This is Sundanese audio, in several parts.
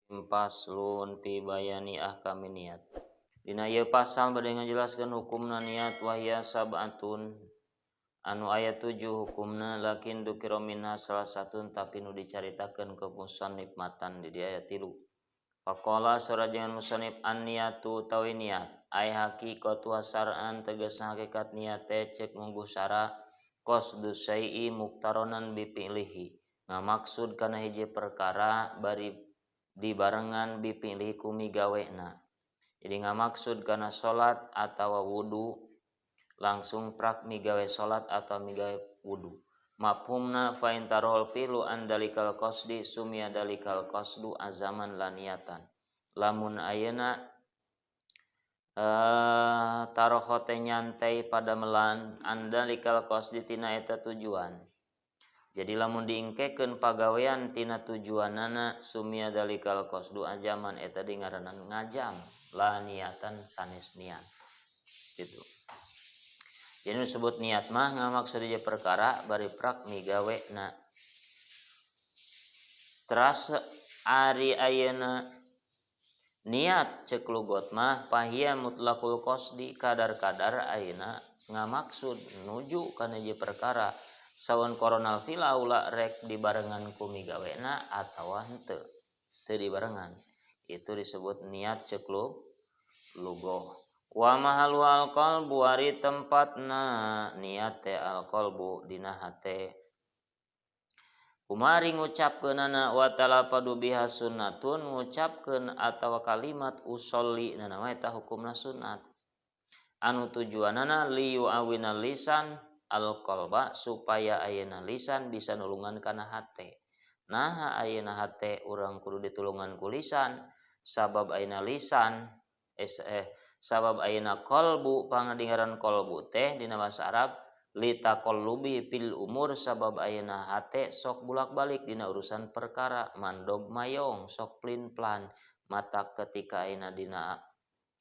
Paslun fi bayani ahkamin niat. Dina ieu pasal bade ngajelaskeun hukumna niat wahya sab'atun anu aya 7 hukumna lakin dukira minha salah satun tapi nu dicaritakeun ke musannif matan di aya 3. Faqala surajangan musannif an niyatu tawi niat ai haqiqatu syar'an tegasna hakikat niat teh ceuk mungguh syara qasdu syai'i muqtaronan bi fi'lihi ngamaksud kana hiji perkara bari dibarengan bi fi'lihi ku migawena. Jadi ngamaksud kana salat atawa wudu langsung prak migawe salat atau migawe wudu. Mafhumna fa intarol fi'lu an dalikal qasdi sumia dalikal qasdu azaman laniatan. Lamun ayeuna tarohote nyantai pada melan andalikal qasdi tina eta tujuan. Jadi lamun diingkekeun pagawean tina tujuanana sumia dalikal qasdu ajaman eta di ngaranna ngajam la niatan sanes niat. Gitu. Jadi disebut niat mah ngamaksud ieu perkara bari prak migawena. Teras ari ayeuna niat ceuk lugot mah pahia mutlaqul qasdi kadar-kadar ayeuna ngamaksud nuju kana ieu perkara sawan koronal fil aula rek dibarengan ku migawena atawa henteu teu dibarengan. Itu disebut niat ceuk lugoh. Wa mahalu alqalbu ari tempatna niat teh alqalbu dina hate. Kumari ngucapkeunana wa talafadu biha sunnatun ngucapkeun atawa kalimat usolli nama eta hukumna sunat. Anu tujuanana liyu awinal lisan alqalba supaya ayeuna lisan bisa nulungan kana hate. Nah ayeuna hate urang kudu ditulungan ku lisan sabab ayeuna lisan sabab ayeuna qalbu pangadingaran qalbu teh dina basa Arab litaqallubi fil umur sabab ayeuna hate sok bulak-balik dina urusan perkara mandog mayong sok plin-plan mata ketika ayeuna dina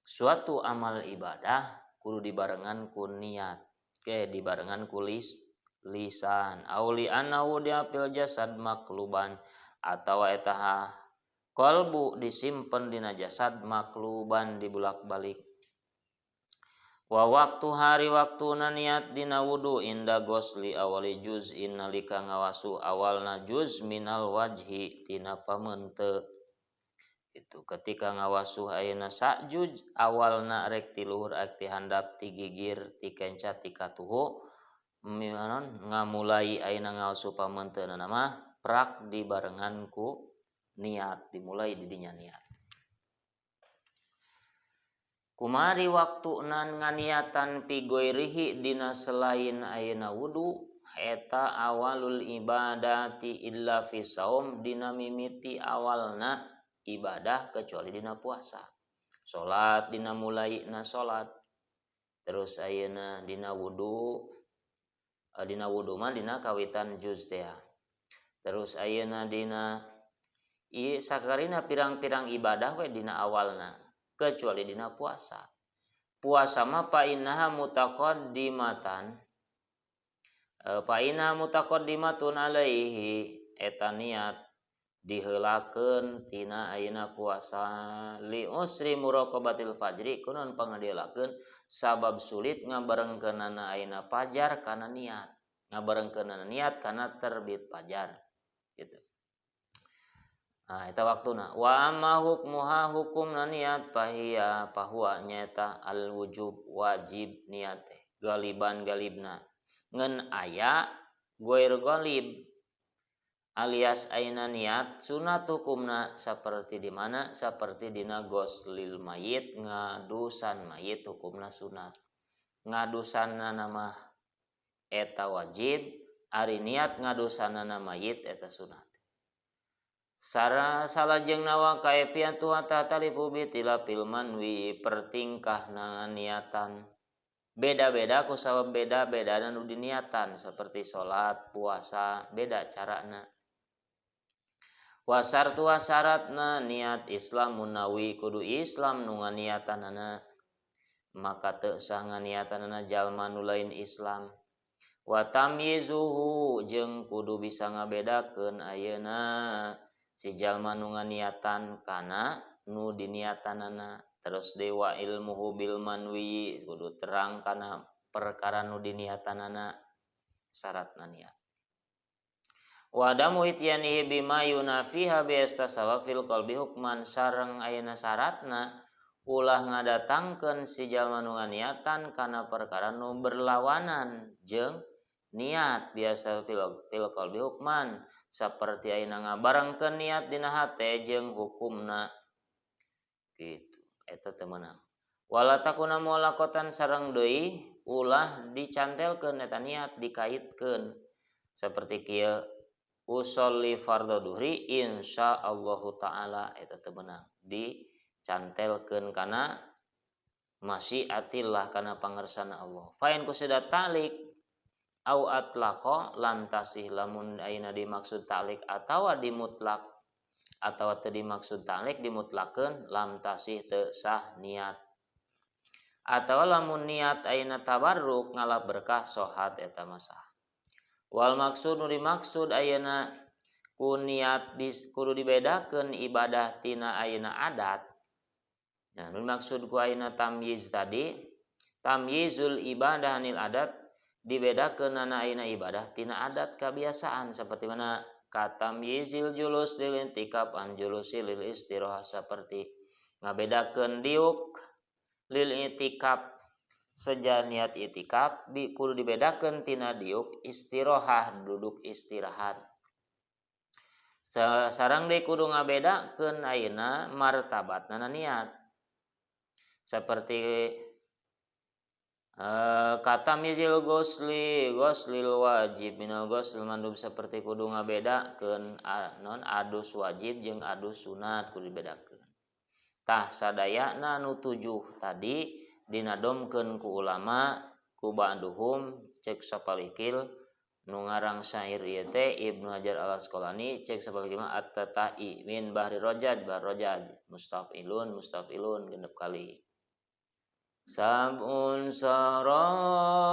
suatu amal ibadah kudu dibarengan ku niat dibarengan ku lisan auli anahu diapil jasad makluban atawa eta qalbu disimpen dina jasad makluban dibulak-balik. Wa waktu hari waktuna niat dina wudu inda gosli awali juz'in nalika ngawasu awalna juz minal wajhi tina pameunteut. Itu ketika ngawasu ayeuna sajuz awalna rek ti luhur rek ti handap ti gigir ti kenca ti katuhu ngamulai ayeuna ngawasu pameunteuna mah prak dibarengan ku niat dimulai di dinya niat. Kumari waktuna nganiatan pi goirihi dina selain ayeuna wudu eta awalul ibadati illa fi saum dina mimiti awalna ibadah kecuali dina puasa. Salat dina mulaina salat. Terus ayeuna dina wudu mah dina kawitan juz teh. Terus ayeuna dina sakarina pirang-pirang ibadah we dina awalna kecuali dina puasa. Puasa mah fa innaha mutaqaddimatun alaihi eta niat diheulakeun tina ayeuna puasa li usri muraqabatil fajri kunaon pangadieulakeun sabab sulit ngabarengkeunana ayeuna fajar kana niat ngabarengkeunana niat kana terbit fajar gitu. Nah, eta waktuna. Wa amma hukmuha hukumna niat pahuwa nyata al wujub wajib niat teh galiban galibna. Ngan aya goir galib alias aina niat sunat hukumna saperti di mana saperti dina goslil mayit ngadusan mayit hukumna sunat. Ngadusanna mah eta wajib ari niat ngadusanna mayit eta sunat. Salajengna wa kaifiatu tatalifu bi tilafil manwi pertingkahna niatan beda-beda ku sabab beda-beda nu diniatan seperti salat, puasa, beda carana. Wa sartu syaratna niat Islam munawi kudu Islam nu nganiatanana maka teu sah nganiatanana jalma nu lain Islam. Wa tamyizuhu jeung kudu bisa ngabedakeun ayeuna si jalma nu nganiatan kana nu diniatanana. Terus dewa ilmuhu bil manwi kudu terang kana perkara nu diniatanana syaratna niat. Wa adamu ityanihi bima yunafiha bi istasaba fil qalbi hukman sareng ayeuna syaratna ulah ngadatangkeun si jalma nu nganiatan kana perkara nu berlawanan jeung niat biasa fil qalbi hukman saperti ayeuna ngabarengkeun niat dina hate jeung hukumna gitu eta teh meunang. Wala takuna mulaqatan sareng deui ulah dicantelkeun eta niat dikaitkeun seperti kieu usolli fardhu duhri insyaallahu taala eta teh meunang dicantelkeun kana masyiatillah kana pangersana Allah. Fain kusida ta'liq au atlaqa lam tasih lamun ayeuna dimaksud ta'liq atawa dimutlak atawa teu dimaksud ta'liq dimutlakeun lam tasih teu sah niat. Atawa lamun niat ayeuna tabarruk ngalap berkah sohat eta mah sah. Wal maksud nu dimaksud ayeuna ku niat kudu dibedakeun ibadah tina ayeuna adat. Nah, nu dimaksud ku ayeuna tamyiz tadi, tamyizul ibadah anil adat dibedakeun na ayeuna ibadah tina adat kebiasaan seperti mana katamyizil julus lil intikaf an julusi lil istirahah seperti ngabedakeun diuk lil itikaf seja niat itikaf kudu dibedakeun tina diuk istirahah duduk istirahat. Sareng deui kudu ngabedakeun ayeuna martabatna niat. Seperti katamyizil ghuslil wajib minal ghusl mandub seperti kudu ngabedakeun non adus wajib jeung adus sunat kudu dibedakeun. Tah sadayana nu 7 tadi dinadomkeun ku ulama ku ba'duhum cek sapalikil nu ngarang syair ieu teh Ibnu Hajar Al Asqalani cek sapalikil mah at-tatai min bahri rajaj mustafilun genep kali. Sab'un saraitin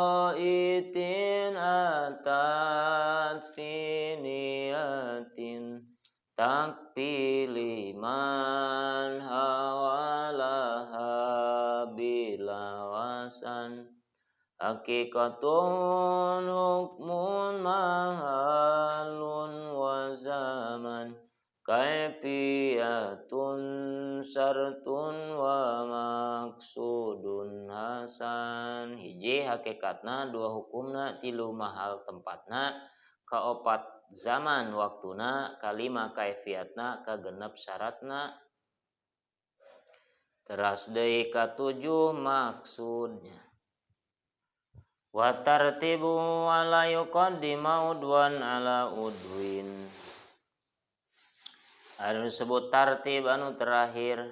atat fi niyatin takfi liman hawalaha bilawasan hakikatun hukmun mahalun wa zaman kaifiyatun syartun wa maksudun hasan. Hiji hakikatna, dua hukumna, tilu mahal tempatna, kaopat zaman waktuna, kalima kaifiatna, kagenep syaratna, teras deui katujuh maksudnya. Wa tartibu ala yuqaddima udwan ala udwin. Anu disebut tartib anu terakhir,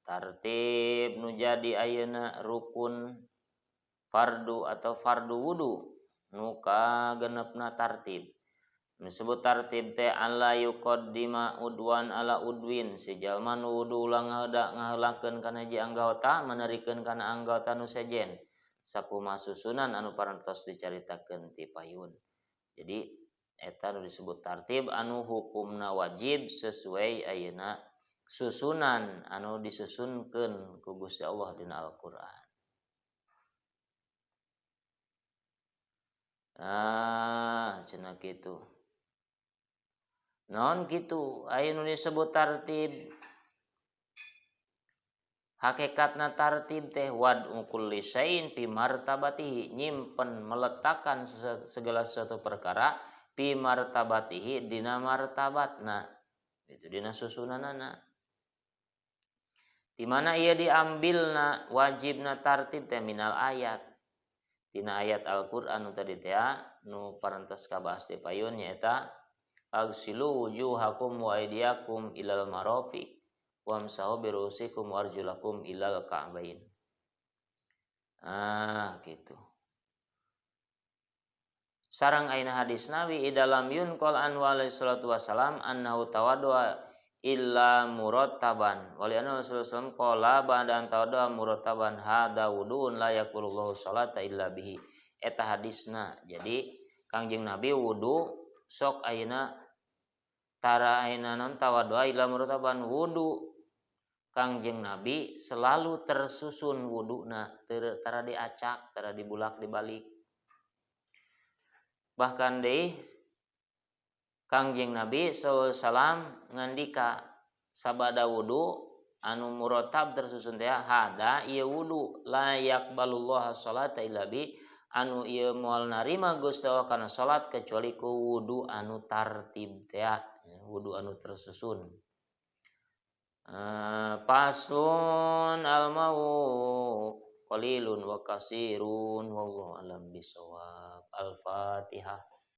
tartib nu jadi ayeuna rukun fardu atau fardu wudu nu kagenepna tartib. Disebut tartib teh alla yuqaddima udwan ala udwin, si jalma nu wudu ulang ngaheulakeun kana hiji anggota menerikeun kana anggota nu sejen sakumaha susunan anu parantos dicaritakeun ti payun. Jadi eta nu disebut tartib anu hukumna wajib sesuai ayeuna susunan anu disusunkeun ku Gusti Allah dina Al-Qur'an. Cenah kitu. Naon kitu aya nu disebut tartib. Hakikatna tartib teh wad'u kulli syai'in fi martabatihi, nyimpen meletakkan segala sesuatu perkara fi martabatihi dina martabatna, itu dina susunanana. Di mana ia diambilna wajibna tartib teh minal ayat, tina ayat Al-Qur'an nu tadi teh nu parantos kabahas ti payun nyaeta agsilu wujuhakum wa aydiyakum ilal marafiq wamsahu birusikum warjulakum ilal ka'bain. Gitu. Sareng aina hadis Nabi dalam yunqal an alaihi salatu wasalam annahu tawaddu'a illa murattaban. Wali anna Rasulullah qala ba'da an tawaddu'a murattaban hada wudu'un la yaqulullahu sholata illa bihi. Eta hadisna. Jadi Kangjeng Nabi wudu sok ayeuna tara ayeuna non tawaddoa ila murtaban wudu Kangjeng Nabi selalu tersusun wuduna tara diacak tara dibulak dibalik bahkan deui Kangjeng Nabi sallallahu alaihi wasallam ngandika sabada wudu anu murotab tersusun teh hada ieu wudu la yaqbalullah sholata illa bi anu ieu moal narima Gusti Allah kana salat kecuali ku wudu anu tartib teh wudu anu tersusun. Pasun al-mau qalilun wa kasirun wallahu alam bisawab. Al-Fatihah.